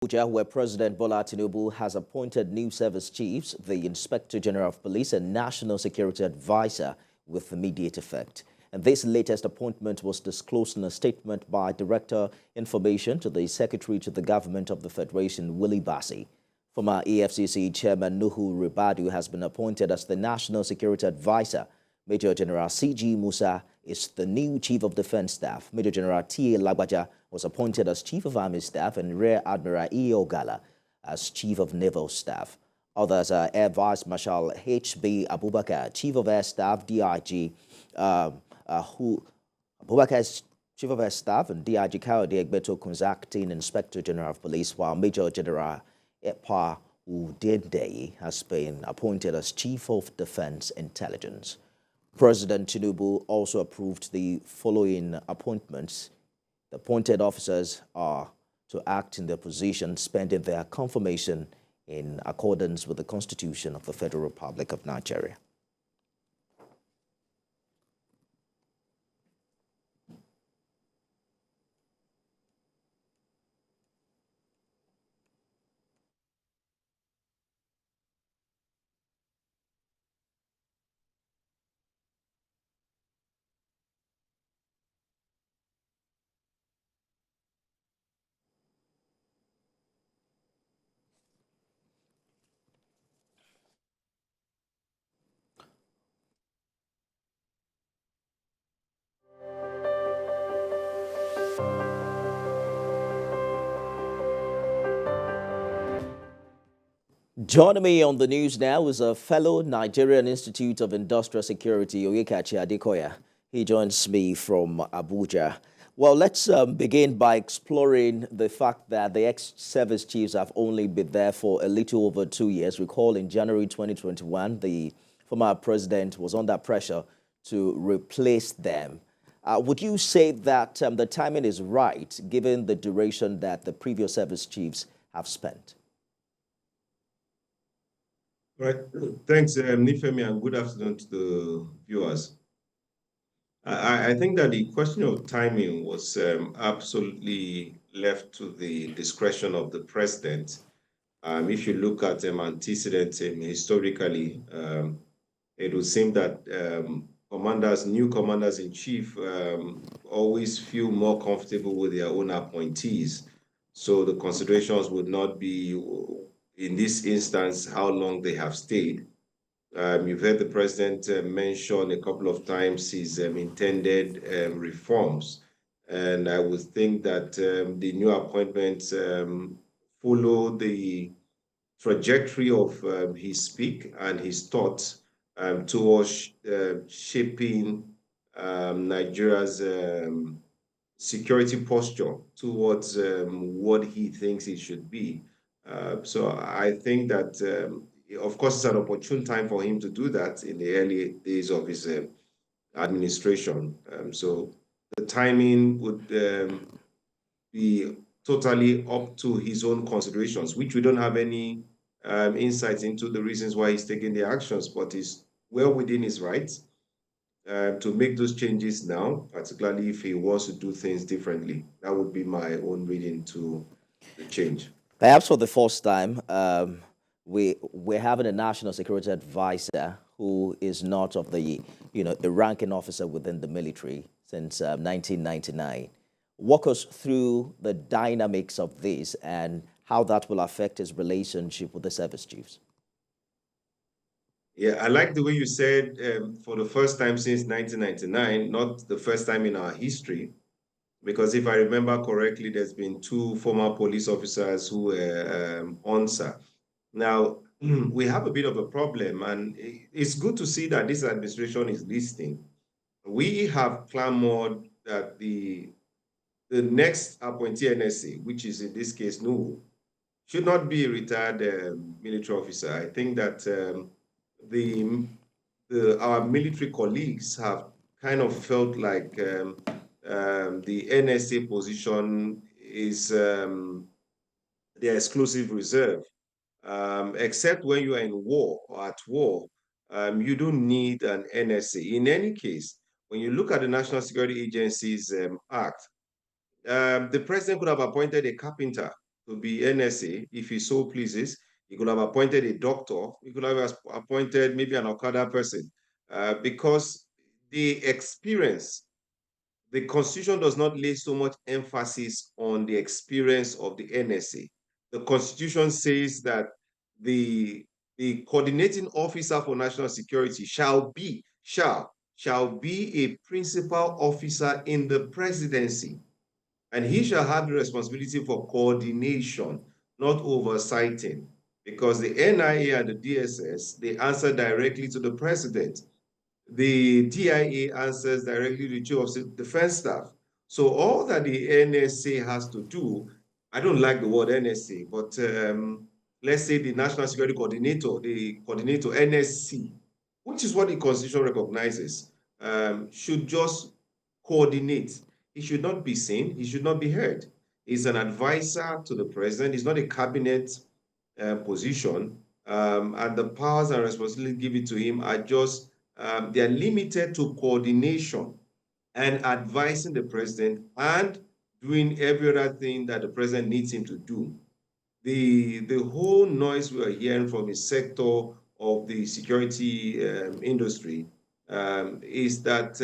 Abuja, where President Bola Tinubu has appointed new service chiefs, the Inspector General of Police and National Security Advisor with immediate effect. And this latest appointment was disclosed in a statement by Director Information to the Secretary to the Government of the Federation, Willie Bassi. Former EFCC Chairman Nuhu Ribadu has been appointed as the National Security Advisor. Major General C.G. Musa is the new Chief of Defense Staff. Major General T.A. Lagbaja was appointed as Chief of Army Staff and Rear Admiral E. Ogala as Chief of Naval Staff. Others are Air Vice Marshal H.B. Abubakar, Chief of Air Staff, DIG, Abubakar is Chief of Air Staff, and DIG Kayode Egbeto Kunze acting Inspector General of Police, while Major General Epa Udendeye has been appointed as Chief of Defense Intelligence. President Tinubu also approved the following appointments. The appointed officers are to act in their positions pending their confirmation in accordance with the Constitution of the Federal Republic of Nigeria. Joining me on the news now is a fellow Nigerian Institute of Industrial Security, Onyekachi Adekoya. He joins me from Abuja. Well, let's begin by exploring the fact that the ex-service chiefs have only been there for a little over 2 years. Recall in January 2021, the former president was under pressure to replace them. Would you say that the timing is right, given the duration that the previous service chiefs have spent? Right. Thanks, Nifemi, and good afternoon to the viewers. I think that the question of timing was absolutely left to the discretion of the president. If you look at antecedents historically, it would seem that new commanders-in-chief always feel more comfortable with their own appointees. So the considerations would not be, in this instance, how long they have stayed. You've heard the president mention a couple of times his intended reforms. And I would think that the new appointments follow the trajectory of his speak and his thoughts towards shaping Nigeria's security posture towards what he thinks it should be. So I think that, of course, it's an opportune time for him to do that in the early days of his administration. So the timing would be totally up to his own considerations, which we don't have any insights into the reasons why he's taking the actions, but he's well within his rights to make those changes now, particularly if he wants to do things differently. That would be my own reading to the change. Perhaps for the first time, we're having a national security advisor who is not of the, a ranking officer within the military since 1999. Walk us through the dynamics of this and how that will affect his relationship with the service chiefs. Yeah, I like the way you said for the first time since 1999, not the first time in our history. Because if I remember correctly, there's been 2 former police officers who were ONSA. Now, we have a bit of a problem, and it's good to see that this administration is listening. We have clamored that the next appointee NSA, which is in this case Nuhu, should not be a retired military officer. I think that our military colleagues have kind of felt like the NSA position is their exclusive reserve. Except when you are in war or at war, you don't need an NSA. In any case, when you look at the National Security Agency's Act, the president could have appointed a carpenter to be NSA if he so pleases. He could have appointed a doctor. He could have appointed maybe an Okada person, because the experience, the Constitution does not lay so much emphasis on the experience of the NSA. The Constitution says that the coordinating officer for national security shall be a principal officer in the presidency, and he shall have the responsibility for coordination, not oversighting, because the NIA and the DSS, they answer directly to the president. The TIA answers directly to the Chief of Defense Staff. So all that the NSA has to do, I don't like the word NSA, but let's say the National Security Coordinator, the coordinator, NSC, which is what the Constitution recognizes, should just coordinate. He should not be seen. He should not be heard. He's an advisor to the president. He's not a cabinet position. And the powers and responsibilities given to him are just, they are limited to coordination and advising the president and doing every other thing that the president needs him to do. The whole noise we are hearing from the sector of the security industry is that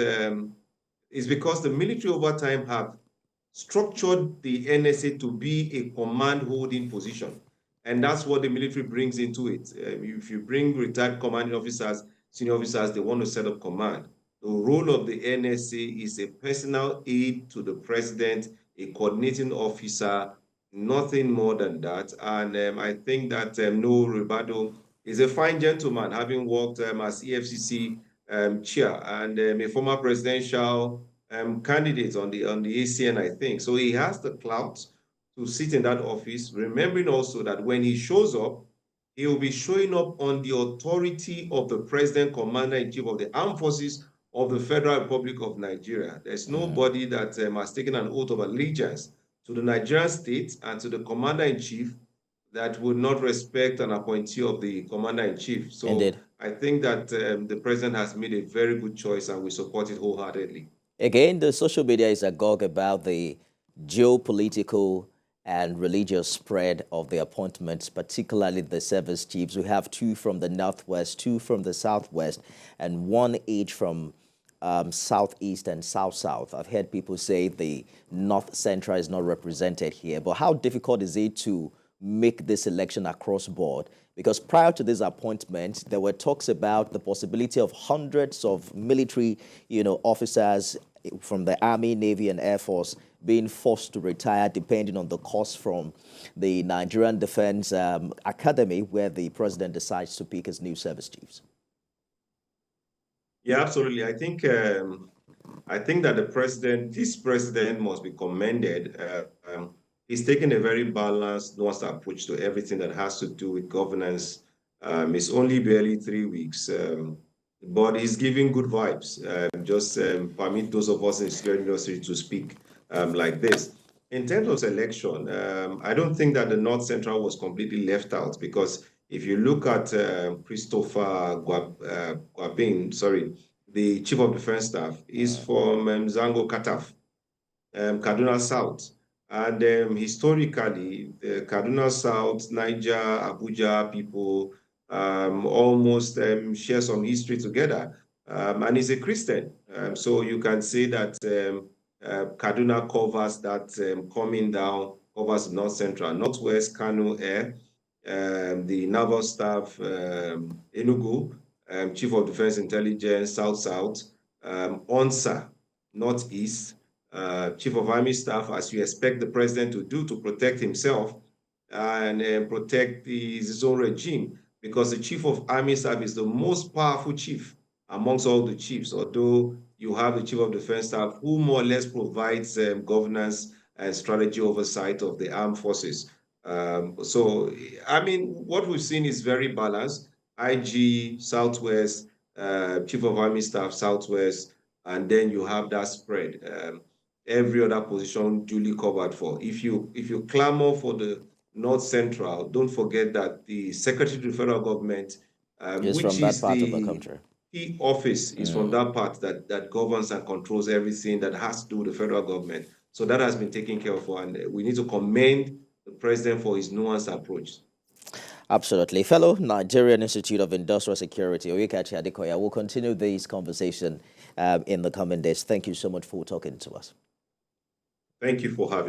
is because the military over time have structured the NSA to be a command holding position. And that's what the military brings into it. If you bring retired commanding officers, senior officers, they want to set up command. The role of the NSA is a personal aid to the president, a coordinating officer, nothing more than that. And I think that Noel Ribado is a fine gentleman, having worked as EFCC chair and a former presidential candidate on the ACN, I think. So he has the clout to sit in that office, remembering also that when he shows up, he will be showing up on the authority of the President, Commander-in-Chief of the Armed Forces of the Federal Republic of Nigeria. There's nobody that has taken an oath of allegiance to the Nigerian state and to the Commander-in-Chief that would not respect an appointee of the Commander-in-Chief. So Indeed. I think that the President has made a very good choice and we support it wholeheartedly. Again, the social media is agog about the geopolitical and religious spread of the appointments, particularly the service chiefs. We have 2 from the Northwest, 2 from the Southwest, and 1 each from Southeast and South-South. I've heard people say the North Central is not represented here, but how difficult is it to make this election across board? Because prior to this appointment, there were talks about the possibility of hundreds of military, officers from the Army, Navy, and Air Force being forced to retire, depending on the cost from the Nigerian Defense Academy, where the president decides to pick his new service chiefs. Yeah, absolutely. I think that this president must be commended. He's taken a very balanced, nuanced approach to everything that has to do with governance. It's only barely 3 weeks, but he's giving good vibes. Just permit those of us in the security industry to speak like this. In terms of selection, I don't think that the North Central was completely left out, because if you look at Christopher Gwabin, the Chief of Defense Staff, is from Zango Kataf, Kaduna South. And historically, the Kaduna South, Niger, Abuja people almost share some history together. And he's a Christian. So you can say that Kaduna covers that coming down, covers North Central, Northwest, Kano Air, the Naval Staff, Enugu, Chief of Defense Intelligence, South-South, ONSA, Northeast, Chief of Army Staff, as you expect the president to do to protect himself and protect his own regime, because the Chief of Army Staff is the most powerful chief amongst all the chiefs, although you have the Chief of Defense Staff who more or less provides governance and strategy oversight of the armed forces. So, I mean, what we've seen is very balanced. IG, Southwest, Chief of Army Staff, Southwest, and then you have that spread. Every other position duly covered for. If you clamor for the North Central, don't forget that the Secretary to the Federal Government, Is which from that is part of the the country. key office, is from that part that governs and controls everything that has to do with the federal government. So that has been taken care of, and we need to commend the president for his nuanced approach. Absolutely. Fellow Nigerian Institute of Industrial Security, Onyekachi Adekoya, will continue this conversation in the coming days. Thank you so much for talking to us. Thank you for having me.